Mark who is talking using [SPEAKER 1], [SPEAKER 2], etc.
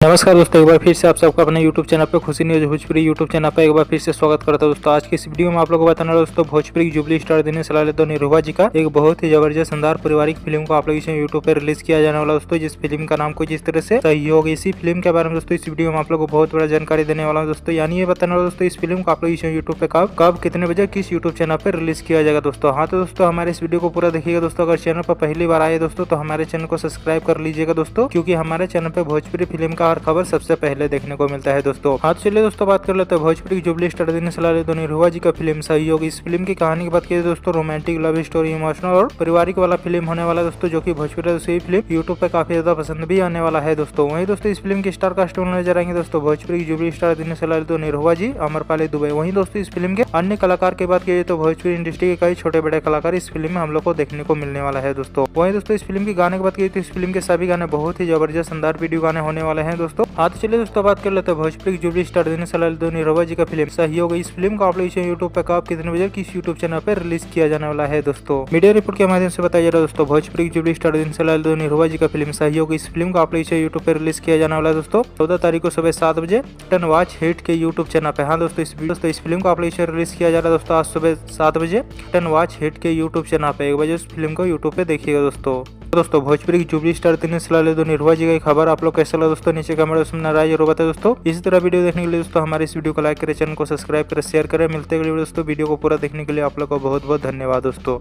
[SPEAKER 1] नमस्कार दोस्तों, एक बार फिर से आप सबका अपने YouTube चैनल पे खुशी न्यूज भोजपुरी YouTube चैनल पे एक बार फिर से स्वागत करता हूं। दोस्तों आज की इस वीडियो में आप लोगों को बताना है दोस्तों भोजपुरी जुबली स्टार दिनेश लाल यादव निरहुआ जी का एक बहुत ही जबरदस्त शानदार पारिवारिक फिल्म को आप लोग इसे YouTube पे रिलीज किया जाने वाला दोस्तों, जिस फिल्म का नाम कुछ इस तरह से सहयोग। इसी फिल्म के बारे में दोस्तों इस वीडियो में आप लोग को बहुत बड़ा जानकारी देने वाला हूँ दोस्तों, यानी ये बताना वाला दोस्तों इस फिल्म को आप लोग इसे यूट्यूब पे कब कितने बजे किस यूट्यूब चैनल पर रिलीज किया जाएगा दोस्तों। हाँ तो दोस्तों हमारे इस वीडियो को पूरा देखिएगा दोस्तों। अगर चैनल पर पहली बार आए दोस्तों तो हमारे चैनल को सब्सक्राइब कर लीजिएगा दोस्तों, क्योंकि हमारे चैनल पे भोजपुरी फिल्म का हर खबर सबसे पहले देखने को मिलता है दोस्तों। हाँ चलिए दोस्तों बात कर लेते हैं भोजपुरी जुबली स्टार दिनेश लाल यादव निरहुआ जी का फिल्म सहयोग। इस फिल्म की कहानी की बात की दोस्तों रोमांटिक लव स्टोरी इमोशनल और पारिवारिक वाला फिल्म होने वाला दोस्तों, जो कि भोजपुरी से फिल्म यूट्यूब पे काफी ज्यादा पसंद भी आने वाला है दोस्तों। वहीं दोस्तों इस फिल्म की स्टार कास्ट में नजर आएंगे दोस्तों भोजपुरी जुबली स्टार दिनेश लाल यादव निरहुआ जी, अमरपाली दुबे। वहीं दोस्तों इस फिल्म के अन्य कलाकार की बात की तो भोजपुरी इंडस्ट्री के कई छोटे बड़े कलाकार इस फिल्म में हम लोग को देखने को मिलने वाला है दोस्तों। वहीं दोस्तों इस फिल्म की गाने की बात की तो इस फिल्म के सभी गाने बहुत ही जबरदस्त शानदार वीडियो गाने होने वाले हैं दोस्तों। हाँ तो चलिए दोस्तों बात कर लेते हैं भोजपुरी जुबली स्टार दिनेश लाल यादव निरहुआ जी का फिल्म सहयोग। इस फिल्म को आप लोग इसे यूट्यूब पे कब कितने बजे किस यूट्यूब चैनल पर रिलीज किया जाने वाला है दोस्तों। मीडिया रिपोर्ट के माध्यम से बताया जा रहा है दोस्तों भोजपुरी जुबली स्टार दिनेश लाल यादव निरहुआ जी का फिल्म सहयोग। इस फिल्म को आप लोग इसे यूट्यूब पर रिलीज किया जाने वाला है दोस्तों 14 तारीख को सुबह 7 बजे टन वॉच हिट के यूट्यूब चैनल पे। हाँ दोस्तों इस फिल्म को आप लोग इसे रिलीज किया जा रहा है दोस्तों आज सुबह 7 बजे टन वॉच हिट के यूट्यूब चैनल पे। 1 बजे इस फिल्म को यूट्यूब पे देखिएगा दोस्तों भोजपुरी जुबली स्टार दिनेश लाल यादव निरहुआ जी की खबर आप लोग कैसा लगा दोस्तों, नीचे कमेंट में राय जरूर बताए दोस्तों। इसी तरह वीडियो देखने के लिए दोस्तों हमारे इस वीडियो को लाइक करें, चैनल को सब्सक्राइब करें, शेयर करें। मिलते हैं दोस्तों वीडियो को पूरा देखने के लिए आप लोग को बहुत बहुत धन्यवाद दोस्तों।